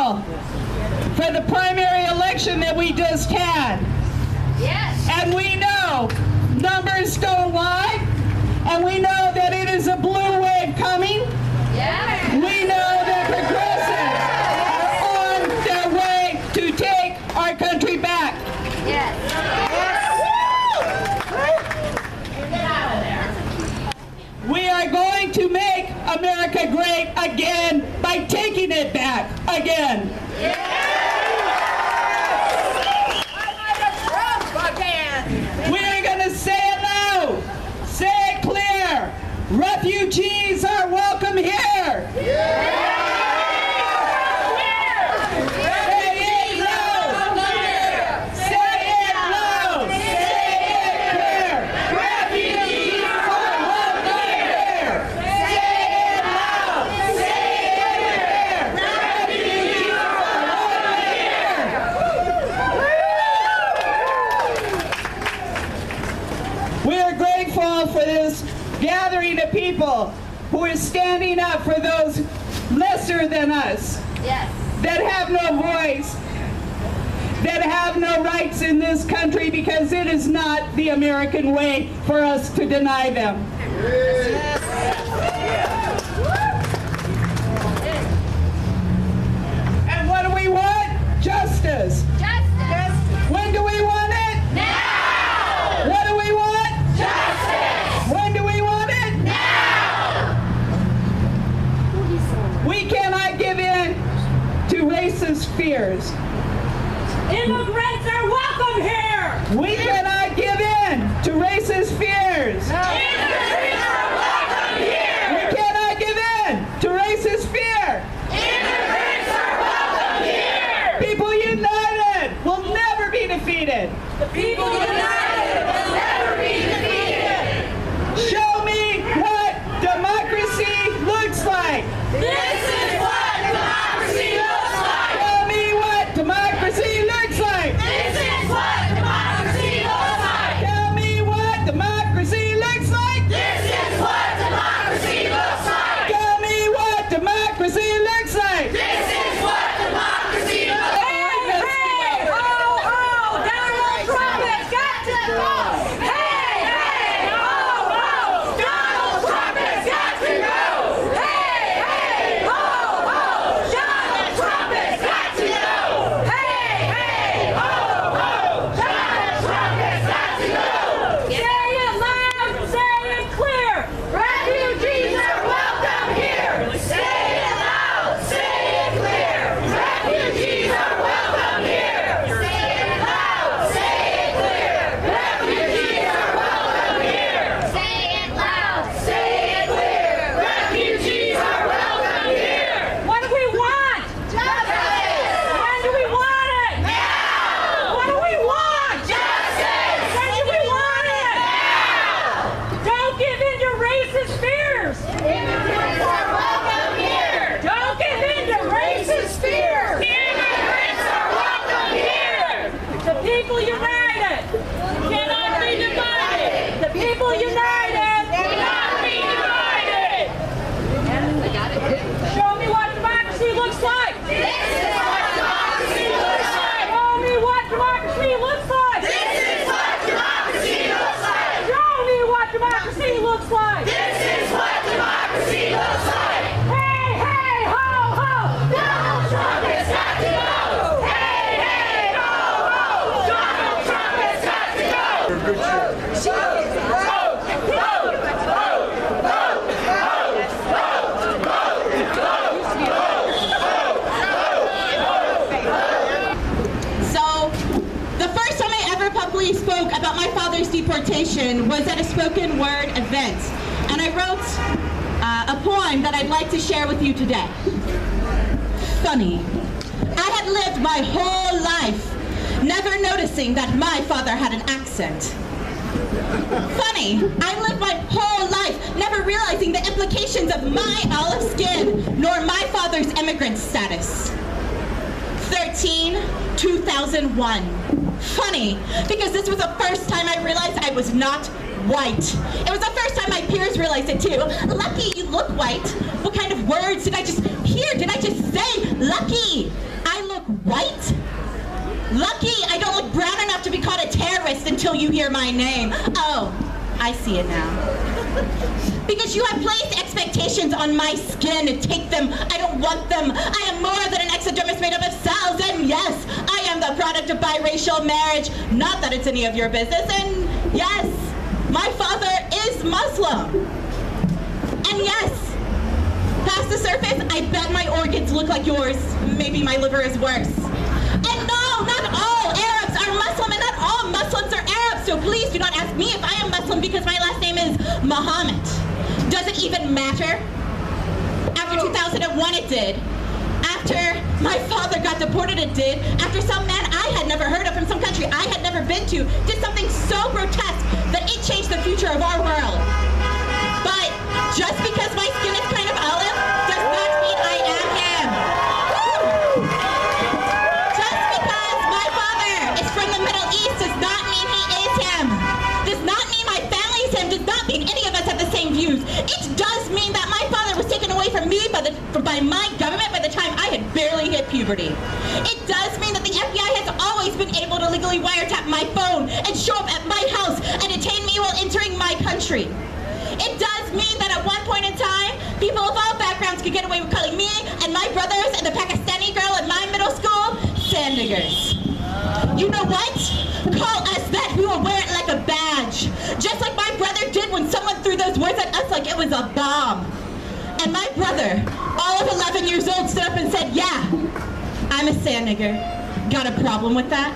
people for the primary election that we just had. Yes. And we know numbers don't lie, and we know that it is a blue wave coming. Yes. We know that progressives are on their way to take our country back. Yes. We are going to make America great again by taking it back again. We are going to say it loud, say it clear. Refugees are welcome here. For this gathering of people who are standing up for those lesser than us, Yes. that have no voice, that have no rights in this country, because it is not the American way for us to deny them. Yes. And what do we want? Justice. Justice. When do we want it? Now. What do we want? Justice. When do we want it? Now. We cannot give in to racist fears. Immigrants are welcome here! We cannot give in to racist fears. Immigrants are welcome here. We cannot give in to racist fear. Immigrants are welcome here. People united will never be defeated. The people united will never be defeated! Show me what democracy looks like. This is what democracy looks like! Show me what democracy looks like. This is what democracy looks like! Tell me what democracy looks like. This is what democracy looks like! Tell me what democracy looks like. This is what democracy looks like! Hey, hey, ho, ho! Donald Trump has got to go! Hey, hey, ho, ho! Donald Trump has got to go! Hey, hey, ho, ho! Donald Trump has got to go! Hey, hey, ho, ho! Donald Trump has got to go! Say it loud, say it clear! Refugees are welcome here! Say it loud, say it clear! Refugees are welcome here! Say it loud, say it clear! Refugees are welcome here! Say it loud. Say it clear! Refugees are welcome here! What do we want? Justice. When do we want it? Now. What do we want? Justice. When do we want it? Don't give in to racist fears! Immigrants are welcome here. Don't give in to racist fears! Immigrants are welcome here. The people united cannot be divided! The people united cannot be divided! Show me what democracy looks like! This is what democracy looks like. Show me what democracy looks like! This is what democracy looks like. Show me what democracy looks like! This is what democracy looks like. Hey, hey, ho, ho! Donald Trump has got to go. Hey, hey, ho, ho. Donald Trump has got to go. So, the first time I ever publicly spoke about my father's deportation was at a spoken word event, and I wrote a poem that I'd like to share with you today. Funny, I had lived my whole life never noticing that my father had an accent. Funny, I lived my whole life never realizing the implications of my olive skin nor my father's immigrant status. 13/2001. Funny, because this was the first time I realized I was not white. It was the first time my peers realized it too. Lucky you look white. What kind of words did I just hear? Did I just say lucky? white? Lucky I don't look brown enough to be called a terrorist until you hear my name. Oh, I see it now. Because you have placed expectations on my skin to take them. I don't want them. I am more than an exodermis made up of cells. And yes, I am the product of biracial marriage. Not that it's any of your business. And yes, my father is Muslim. And yes, past the surface, I bet my organs look like yours. Maybe my liver is worse. And no, not all Arabs are Muslim, and not all Muslims are Arabs. So please do not ask me if I am Muslim because my last name is Muhammad. Does it even matter? After 2001, it did. After my father got deported, it did. After some man I had never heard of from some country I had never been to did something so grotesque that it changed the future of our world. But just because my skin is kind of olive does not mean I am him. Just because my father is from the Middle East does not mean he is him. Does not mean my family is him. Does not mean any of us have the same views. It does mean that my father was taken away from me by my government by the time I had barely hit puberty. It does mean that the FBI has always been able to legally wiretap my phone and show up at my house and detain me while entering my country. It does mean that at one point in time, people of all backgrounds could get away with calling me and my brothers and the Pakistani girl in my middle school sand diggers. You know what? Call us that. We will wear it like a badge. Just like my brother did when someone threw those words at us like it was a bomb. And my brother, all of 11 years old, stood up and said, yeah, I'm a sand digger. Got a problem with that?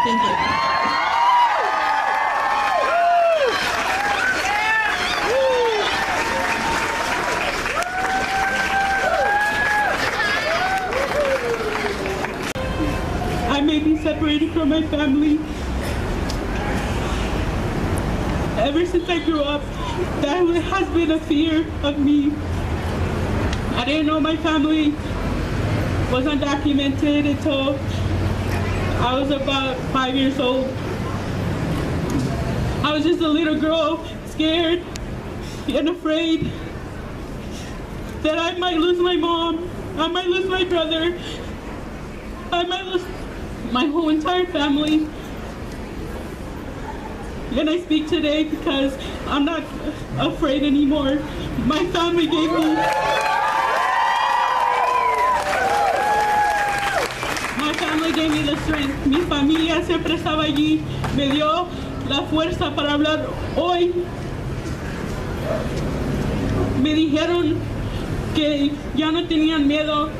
Thank you. I may be separated from my family. Ever since I grew up, that has been a fear of me. I didn't know my family was undocumented until I was about 5 years old. I was just a little girl, scared and afraid that I might lose my mom, I might lose my brother, I might lose my whole entire family. And I speak today because I'm not afraid anymore. My family gave me the strength. Mi familia siempre estaba allí, me dio la fuerza para hablar hoy. Me dijeron que ya no tenían miedo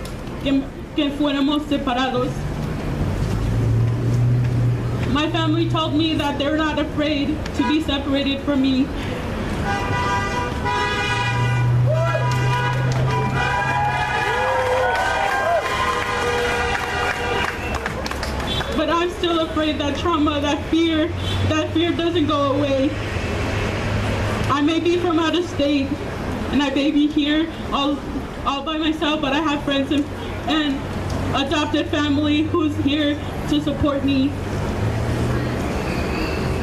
que fuéramos separados. My family told me that they're not afraid to be separated from me. But I'm still afraid that trauma, that fear doesn't go away. I may be from out of state, and I may be here all by myself, but I have friends and adopted family who's here to support me.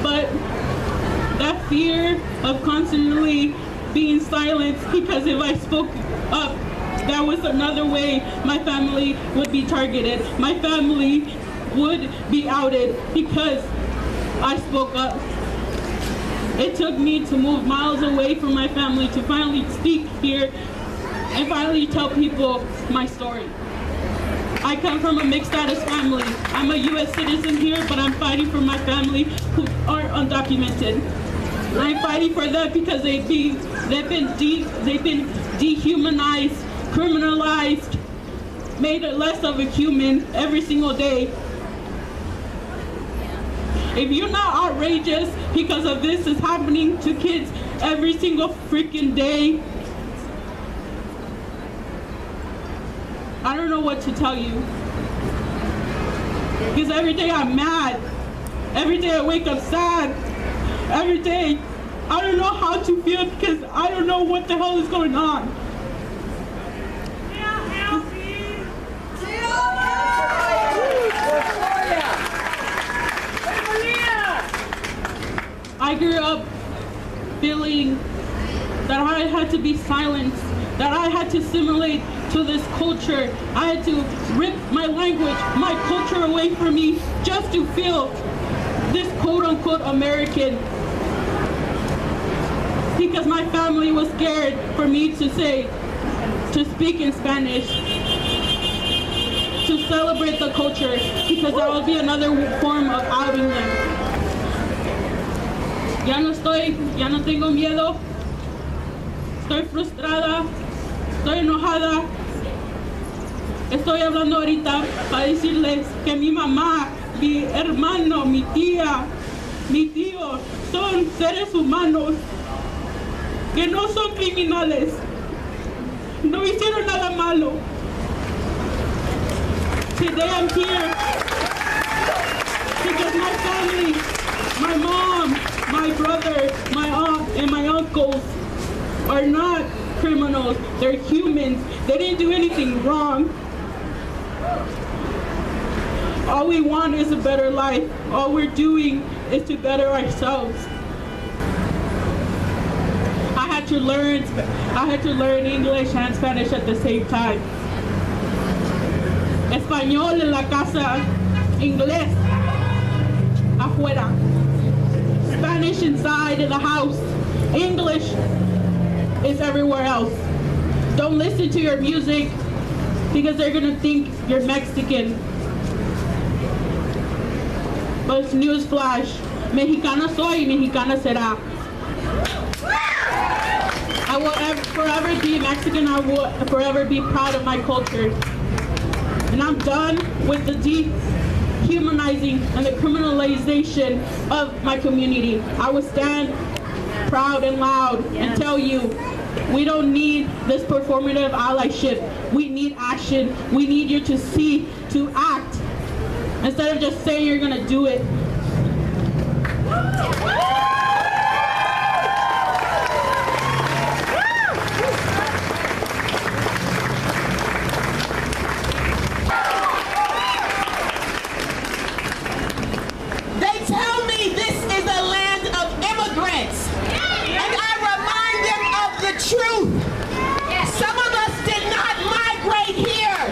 But that fear of constantly being silenced, because if I spoke up, that was another way my family would be targeted. My family would be outed because I spoke up. It took me to move miles away from my family to finally speak here and finally tell people my story. I come from a mixed status family. I'm a U.S. citizen here, but I'm fighting for my family who aren't undocumented. I'm fighting for them because they've been dehumanized, criminalized, made less of a human every single day. If you're not outrageous because of this is happening to kids every single freaking day, I don't know what to tell you. Because every day I'm mad. Every day I wake up sad. Every day I don't know how to feel because I don't know what the hell is going on. I grew up feeling that I had to be silenced, that I had to assimilate to this culture. I had to rip my language, my culture away from me just to feel this quote-unquote American. Because my family was scared for me to speak in Spanish, to celebrate the culture, because that would be another form of outing them. Ya no tengo miedo, estoy frustrada, estoy enojada. Estoy hablando ahorita para decirles que mi mamá, mi hermano, mi tía, mi tío son seres humanos que no son criminales, no hicieron nada malo. Today I'm here because my family, my mom, my brother, my aunt, and my uncles are not criminals. They're humans. They didn't do anything wrong. All we want is a better life. All we're doing is to better ourselves. I had to learn English and Spanish at the same time. Español en la casa, inglés afuera. Spanish inside in the house. English is everywhere else. Don't listen to your music because they're gonna think you're Mexican. But it's newsflash. Mexicana soy, mexicana será. I will forever be Mexican. I will forever be proud of my culture. And I'm done with the dehumanizing and the criminalization of my community. I will stand proud and loud and tell you, we don't need this performative allyship. We need action. We need you to see, to act, instead of just saying you're gonna do it. They tell me this is a land of immigrants, and I remind them of the truth. Some of us did not migrate here.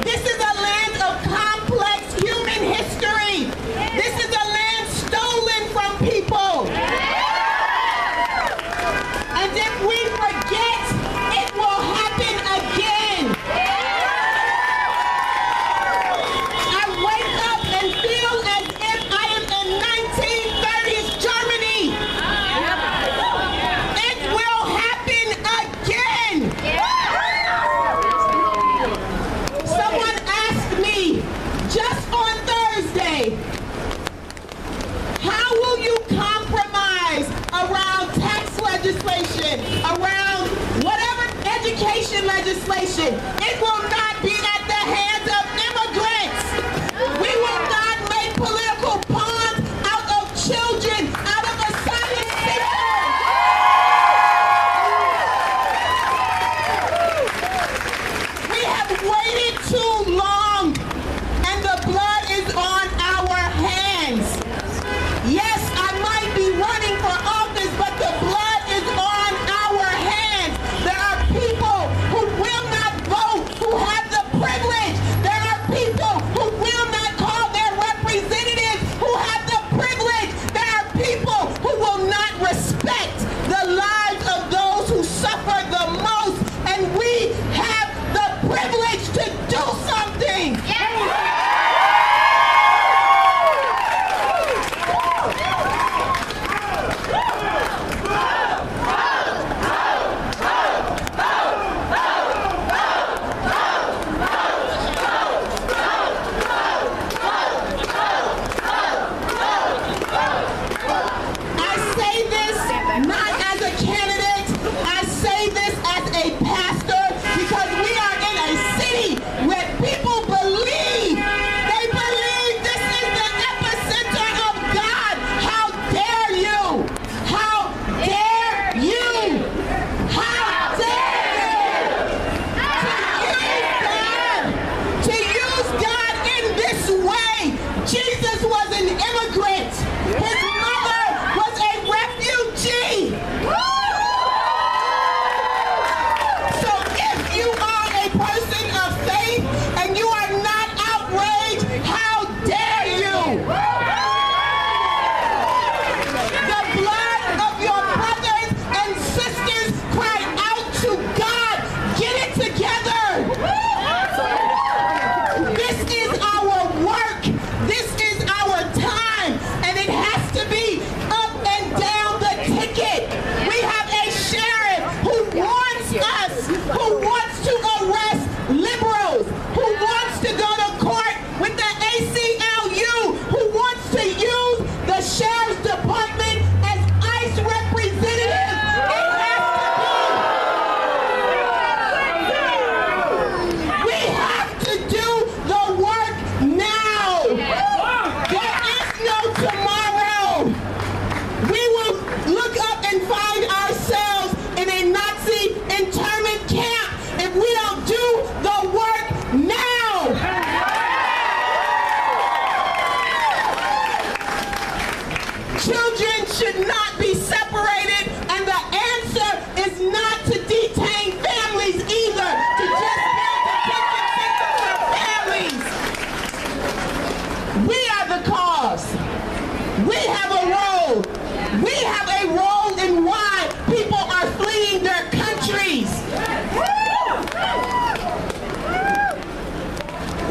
This is a land of complex human history. This is a land stolen from people. And if we forget, it will happen again. I wake up and feel as if I am in 1930s Germany. It will happen again. Someone asked me just on Thursday, how will you compromise around tax legislation, around whatever education legislation? It will not be at the hands of immigrants. We will not make political pawns out of children, out of asylum seekers. We have waited too long, and the blood is on our hands. Yes, I might be running for office, but the blood is on our hands. There are people who will not vote, who have the privilege. There are people who will not call their representatives, who have the privilege. There are people who will not respect the lives of those who suffer the most, and we have the privilege to do something. I say this not as a candidate, I say this as a pastor, because we are in a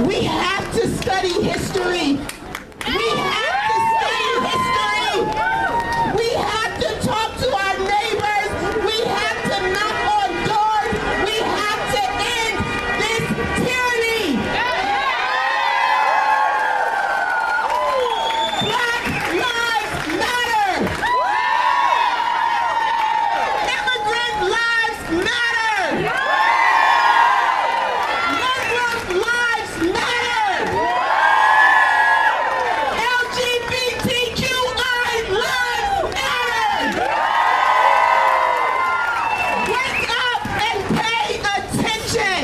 We have to study history. We have to study history. We have to talk to our neighbors. We have to knock on doors. We have to end this tyranny. Black lives matter. Immigrant lives matter. Muslim lives matter. LGBTQI lives matter. Wake up and pay attention.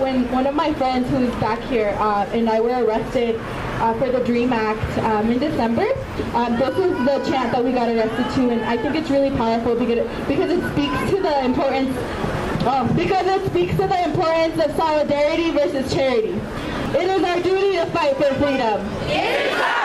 When one of my friends who is back here and I were arrested for the DREAM Act in December, this is the chant that we got arrested to, and I think it's really powerful because it speaks to the importance of solidarity versus charity. It is our duty to fight for freedom. It is our